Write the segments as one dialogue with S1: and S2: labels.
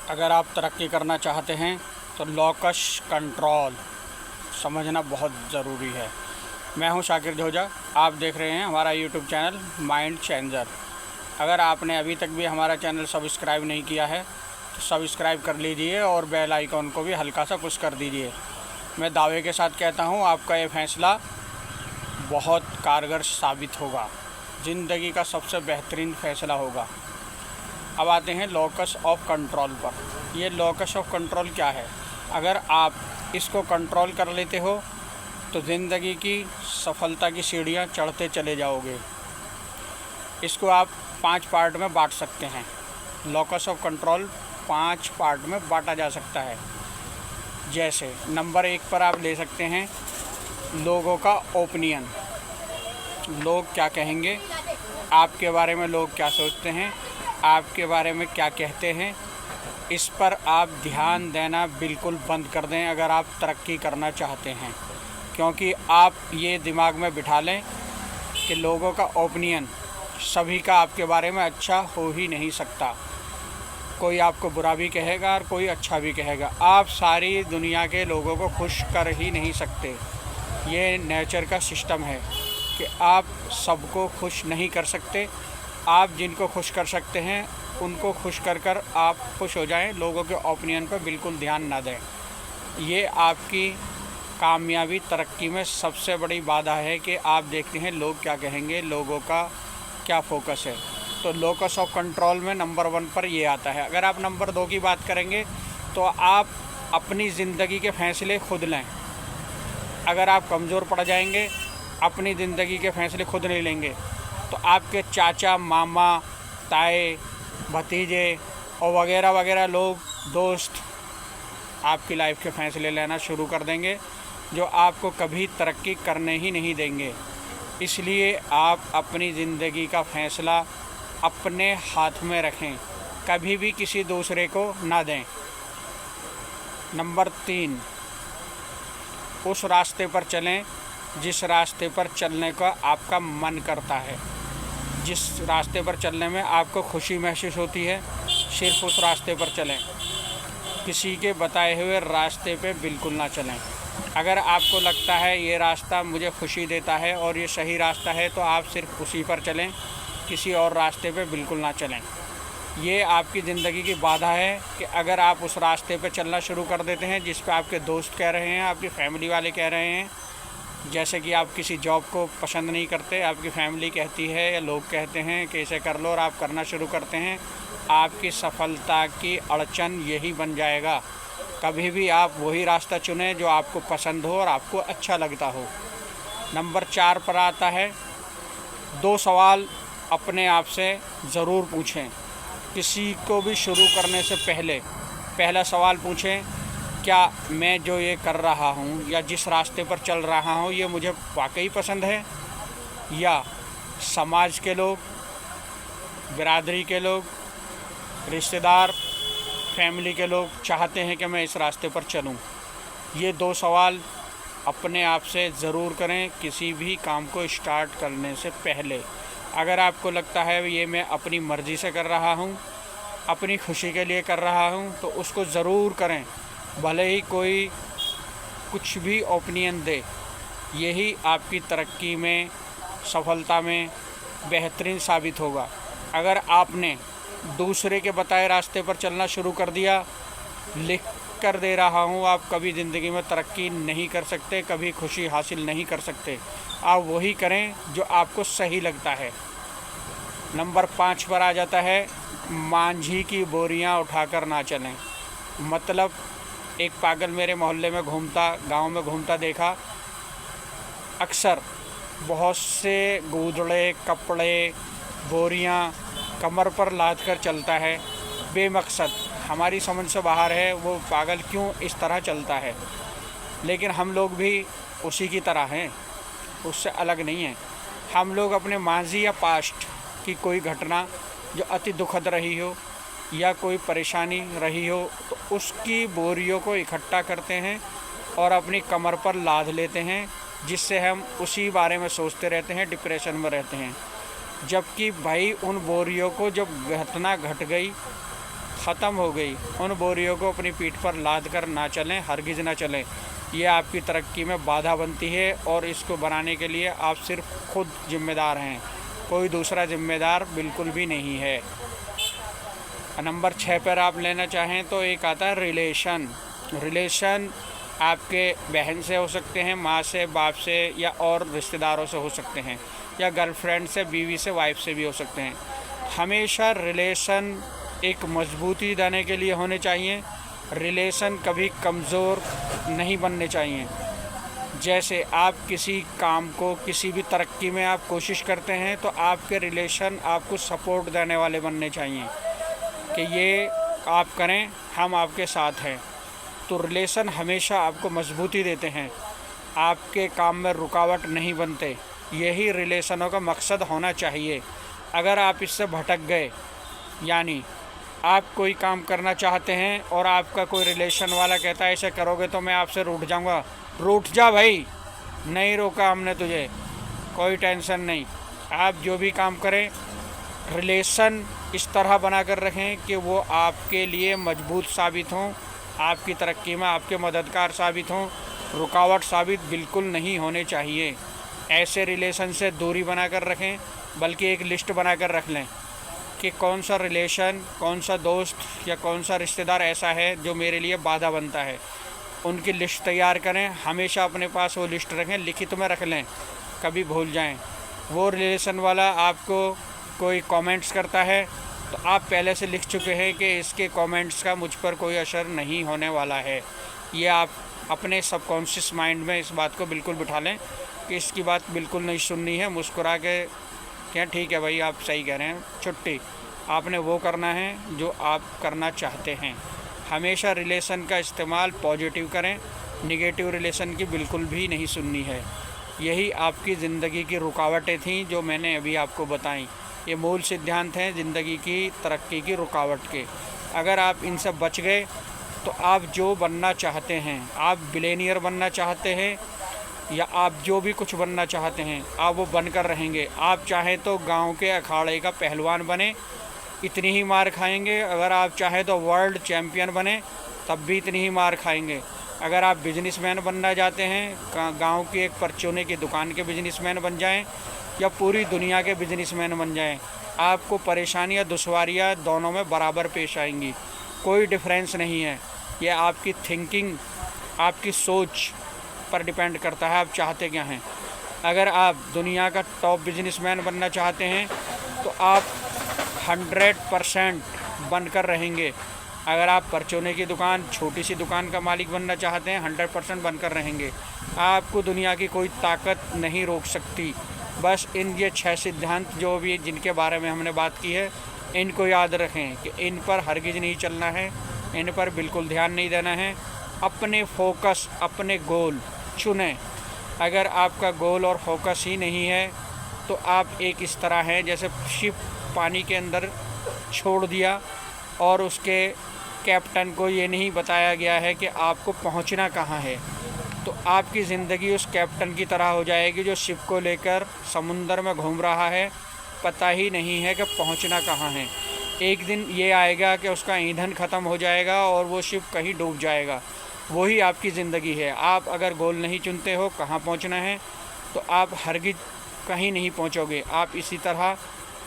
S1: अगर आप तरक्की करना चाहते हैं तो लोकस कंट्रोल समझना बहुत ज़रूरी है। मैं हूं शाकिर जोजा, आप देख रहे हैं हमारा यूट्यूब चैनल माइंड चेंजर। अगर आपने अभी तक भी हमारा चैनल सब्सक्राइब नहीं किया है तो सब्सक्राइब कर लीजिए और बेल आइकॉन को भी हल्का सा पुश कर दीजिए। मैं दावे के साथ कहता हूं, आपका ये फैसला बहुत कारगर साबित होगा, ज़िंदगी का सबसे बेहतरीन फ़ैसला होगा। अब आते हैं लोकस ऑफ कंट्रोल पर। ये लोकस ऑफ कंट्रोल क्या है? अगर आप इसको कंट्रोल कर लेते हो तो ज़िंदगी की सफलता की सीढ़ियाँ चढ़ते चले जाओगे। इसको आप 5 पार्ट में बांट सकते हैं। लोकस ऑफ कंट्रोल 5 पार्ट में बांटा जा सकता है। जैसे नंबर 1 पर आप ले सकते हैं लोगों का ओपिनियन। लोग क्या कहेंगे, आपके बारे में लोग क्या सोचते हैं, आपके बारे में क्या कहते हैं, इस पर आप ध्यान देना बिल्कुल बंद कर दें अगर आप तरक्की करना चाहते हैं। क्योंकि आप ये दिमाग में बिठा लें कि लोगों का ओपिनियन सभी का आपके बारे में अच्छा हो ही नहीं सकता। कोई आपको बुरा भी कहेगा और कोई अच्छा भी कहेगा। आप सारी दुनिया के लोगों को खुश कर ही नहीं सकते। ये नेचर का सिस्टम है कि आप सबको खुश नहीं कर सकते। आप जिनको खुश कर सकते हैं उनको खुश कर कर आप खुश हो जाएं। लोगों के ओपिनियन पर बिल्कुल ध्यान ना दें। ये आपकी कामयाबी तरक्की में सबसे बड़ी बाधा है कि आप देखते हैं लोग क्या कहेंगे, लोगों का क्या फोकस है। तो लोकस ऑफ कंट्रोल में नंबर 1 पर ये आता है। अगर आप नंबर 2 की बात करेंगे तो आप अपनी ज़िंदगी के फ़ैसले खुद लें। अगर आप कमज़ोर पड़ जाएंगे, अपनी ज़िंदगी के फ़ैसले खुद नहीं लेंगे तो आपके चाचा, मामा, ताए, भतीजे और वगैरह वगैरह लोग, दोस्त आपकी लाइफ के फ़ैसले लेना शुरू कर देंगे जो आपको कभी तरक्की करने ही नहीं देंगे। इसलिए आप अपनी ज़िंदगी का फ़ैसला अपने हाथ में रखें, कभी भी किसी दूसरे को ना दें। नंबर 3, उस रास्ते पर चलें जिस रास्ते पर चलने का आपका मन करता है। जिस रास्ते पर चलने में आपको खुशी महसूस होती है, सिर्फ उस रास्ते पर चलें। किसी के बताए हुए रास्ते पे बिल्कुल ना चलें। अगर आपको लगता है ये रास्ता मुझे खुशी देता है और ये सही रास्ता है तो आप सिर्फ उसी पर चलें, किसी और रास्ते पे बिल्कुल ना चलें। ये आपकी ज़िंदगी की बाधा है कि अगर आप उस रास्ते पे चलना शुरू कर देते हैं जिस पे आपके दोस्त कह रहे हैं, आपकी फैमिली वाले कह रहे हैं, जैसे कि आप किसी जॉब को पसंद नहीं करते, आपकी फैमिली कहती है या लोग कहते हैं कि इसे कर लो और आप करना शुरू करते हैं, आपकी सफलता की अड़चन यही बन जाएगा। कभी भी आप वही रास्ता चुनें जो आपको पसंद हो और आपको अच्छा लगता हो। नंबर 4 पर आता है 2 सवाल अपने आप से ज़रूर पूछें। किसी को भी शुरू करने से पहले पहला सवाल पूछें, क्या मैं जो ये कर रहा हूँ या जिस रास्ते पर चल रहा हूँ ये मुझे वाकई पसंद है, या समाज के लोग, बिरादरी के लोग, रिश्तेदार, फैमिली के लोग चाहते हैं कि मैं इस रास्ते पर चलूँ। ये 2 सवाल अपने आप से ज़रूर करें किसी भी काम को स्टार्ट करने से पहले। अगर आपको लगता है ये मैं अपनी मर्ज़ी से कर रहा हूँ, अपनी खुशी के लिए कर रहा हूँ, तो उसको ज़रूर करें, भले ही कोई कुछ भी ओपिनियन दे। यही आपकी तरक्की में, सफलता में बेहतरीन साबित होगा। अगर आपने दूसरे के बताए रास्ते पर चलना शुरू कर दिया, लिख कर दे रहा हूँ, आप कभी ज़िंदगी में तरक्की नहीं कर सकते, कभी खुशी हासिल नहीं कर सकते। आप वही करें जो आपको सही लगता है। नंबर 5 पर आ जाता है मांझी की बोरियां उठाकर ना चलें। मतलब एक पागल मेरे मोहल्ले में घूमता, गांव में घूमता देखा। अक्सर बहुत से गोदड़े, कपड़े, बोरियां कमर पर लाद कर चलता है बेमकसद। हमारी समझ से बाहर है वो पागल क्यों इस तरह चलता है, लेकिन हम लोग भी उसी की तरह हैं, उससे अलग नहीं हैं। हम लोग अपने माजी या पास्ट की कोई घटना जो अति दुखद रही हो या कोई परेशानी रही हो तो उसकी बोरियों को इकट्ठा करते हैं और अपनी कमर पर लाद लेते हैं, जिससे हम उसी बारे में सोचते रहते हैं, डिप्रेशन में रहते हैं। जबकि भाई उन बोरियों को जब घटना घट गई, ख़त्म हो गई, उन बोरियों को अपनी पीठ पर लाद कर ना चलें, हरगिज़ ना चलें। ये आपकी तरक्की में बाधा बनती है और इसको बनाने के लिए आप सिर्फ खुद जिम्मेदार हैं, कोई दूसरा जिम्मेदार बिल्कुल भी नहीं है। नंबर 6 पर आप लेना चाहें तो एक आता है रिलेशन। रिलेशन आपके बहन से हो सकते हैं, माँ से, बाप से, या और रिश्तेदारों से हो सकते हैं, या गर्लफ्रेंड से, बीवी से, वाइफ से भी हो सकते हैं। हमेशा रिलेशन एक मजबूती देने के लिए होने चाहिए। रिलेशन कभी कमज़ोर नहीं बनने चाहिए। जैसे आप किसी काम को, किसी भी तरक्की में आप कोशिश करते हैं तो आपके रिलेशन आपको सपोर्ट देने वाले बनने चाहिए कि ये आप करें, हम आपके साथ हैं। तो रिलेशन हमेशा आपको मजबूती देते हैं, आपके काम में रुकावट नहीं बनते। यही रिलेशनों का मकसद होना चाहिए। अगर आप इससे भटक गए, यानी आप कोई काम करना चाहते हैं और आपका कोई रिलेशन वाला कहता है ऐसे करोगे तो मैं आपसे रूठ जाऊंगा, रूठ जा भाई, नहीं रोका हमने तुझे, कोई टेंशन नहीं। आप जो भी काम करें, रिलेशन इस तरह बना कर रखें कि वो आपके लिए मजबूत साबित हों, आपकी तरक्की में आपके मददगार साबित हों, रुकावट साबित बिल्कुल नहीं होने चाहिए। ऐसे रिलेशन से दूरी बना कर रखें, बल्कि एक लिस्ट बना कर रख लें कि कौन सा रिलेशन, कौन सा दोस्त या कौन सा रिश्तेदार ऐसा है जो मेरे लिए बाधा बनता है। उनकी लिस्ट तैयार करें, हमेशा अपने पास वो लिस्ट रखें, लिखित में रख लें, कभी भूल जाएं। वो रिलेशन वाला आपको कोई कमेंट्स करता है तो आप पहले से लिख चुके हैं कि इसके कमेंट्स का मुझ पर कोई असर नहीं होने वाला है। ये आप अपने सबकॉन्शियस माइंड में इस बात को बिल्कुल बिठा लें कि इसकी बात बिल्कुल नहीं सुननी है। मुस्कुरा के क्या, ठीक है भाई, आप सही कह रहे हैं, छुट्टी। आपने वो करना है जो आप करना चाहते हैं। हमेशा रिलेशन का इस्तेमाल पॉजिटिव करें, निगेटिव रिलेशन की बिल्कुल भी नहीं सुननी है। यही आपकी ज़िंदगी की रुकावटें थीं जो मैंने अभी आपको बताई। ये मूल सिद्धांत हैं ज़िंदगी की तरक्की की रुकावट के। अगर आप इनसे बच गए तो आप जो बनना चाहते हैं, आप बिलियनियर बनना चाहते हैं या आप जो भी कुछ बनना चाहते हैं, आप वो बनकर रहेंगे। आप चाहें तो गांव के अखाड़े का पहलवान बने, इतनी ही मार खाएंगे। अगर आप चाहें तो वर्ल्ड चैम्पियन बने, तब भी इतनी ही मार खाएंगे। अगर आप बिजनेसमैन बनना चाहते हैं, गांव की एक परचूने की दुकान के बिजनेसमैन बन जाएं या पूरी दुनिया के बिजनेसमैन बन जाएं, आपको परेशानियां, दुश्वारियां दोनों में बराबर पेश आएंगी। कोई डिफरेंस नहीं है। यह आपकी थिंकिंग, आपकी सोच पर डिपेंड करता है, आप चाहते क्या हैं। अगर आप दुनिया का टॉप बिजनेसमैन बनना चाहते हैं तो आप 100% बनकर रहेंगे। अगर आप परचूने की दुकान, छोटी सी दुकान का मालिक बनना चाहते हैं, 100% बनकर रहेंगे। आपको दुनिया की कोई ताकत नहीं रोक सकती। बस ये 6 सिद्धांत जो भी जिनके बारे में हमने बात की है, इनको याद रखें कि इन पर हरगिज़ नहीं चलना है, इन पर बिल्कुल ध्यान नहीं देना है। अपने फोकस, अपने गोल चुनें। अगर आपका गोल और फोकस ही नहीं है तो आप एक इस तरह हैं जैसे शिप पानी के अंदर छोड़ दिया और उसके कैप्टन को ये नहीं बताया गया है कि आपको पहुंचना कहाँ है, तो आपकी ज़िंदगी उस कैप्टन की तरह हो जाएगी जो शिप को लेकर समुंदर में घूम रहा है, पता ही नहीं है कि पहुंचना कहाँ है। एक दिन ये आएगा कि उसका ईंधन ख़त्म हो जाएगा और वो शिप कहीं डूब जाएगा। वही आपकी ज़िंदगी है। आप अगर गोल नहीं चुनते हो कहाँ पहुंचना है, तो आप हरगिज़ कहीं नहीं पहुंचोगे। आप इसी तरह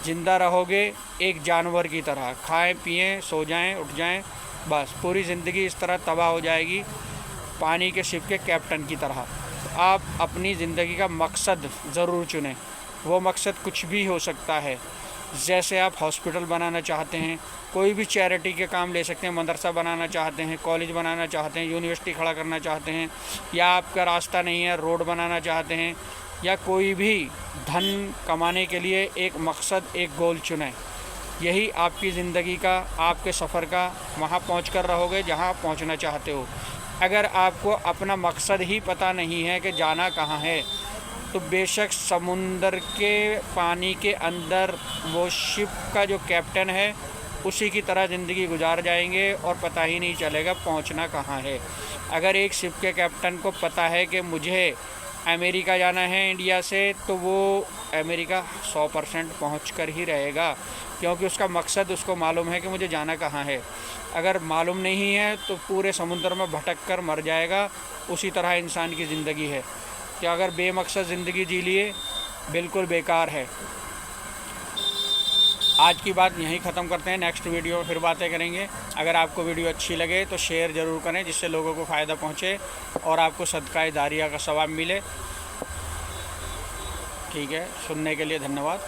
S1: ज़िंदा रहोगे, एक जानवर की तरह, खाएं पिएं, सो जाएं, उठ जाएं, बस पूरी ज़िंदगी इस तरह तबाह हो जाएगी, पानी के शिप के कैप्टन की तरह। तो आप अपनी ज़िंदगी का मकसद ज़रूर चुनें। वो मकसद कुछ भी हो सकता है। जैसे आप हॉस्पिटल बनाना चाहते हैं, कोई भी चैरिटी के काम ले सकते हैं, मदरसा बनाना चाहते हैं, कॉलेज बनाना चाहते हैं, यूनिवर्सिटी खड़ा करना चाहते हैं, या आपका रास्ता नहीं है, रोड बनाना चाहते हैं, या कोई भी धन कमाने के लिए एक मकसद, एक गोल चुनें। यही आपकी ज़िंदगी का, आपके सफ़र का, वहाँ पहुँच रहोगे जहाँ पहुँचना चाहते हो। अगर आपको अपना मकसद ही पता नहीं है कि जाना कहाँ है, तो बेशक समुंदर के पानी के अंदर वो शिप का जो कैप्टन है उसी की तरह ज़िंदगी गुजार जाएंगे और पता ही नहीं चलेगा पहुंचना कहाँ है। अगर एक शिप के कैप्टन को पता है कि मुझे अमेरिका जाना है इंडिया से तो वो अमेरिका 100% पहुँच कर ही रहेगा, क्योंकि उसका मकसद उसको मालूम है कि मुझे जाना कहाँ है। अगर मालूम नहीं है तो पूरे समुद्र में भटक कर मर जाएगा। उसी तरह इंसान की ज़िंदगी है कि अगर बेमकसद ज़िंदगी जी लिए बिल्कुल बेकार है। आज की बात यहीं ख़त्म करते हैं, नेक्स्ट वीडियो फिर बातें करेंगे। अगर आपको वीडियो अच्छी लगे तो शेयर ज़रूर करें, जिससे लोगों को फ़ायदा पहुँचे और आपको सदका जारिया का सवाब मिले। ठीक है, सुनने के लिए धन्यवाद।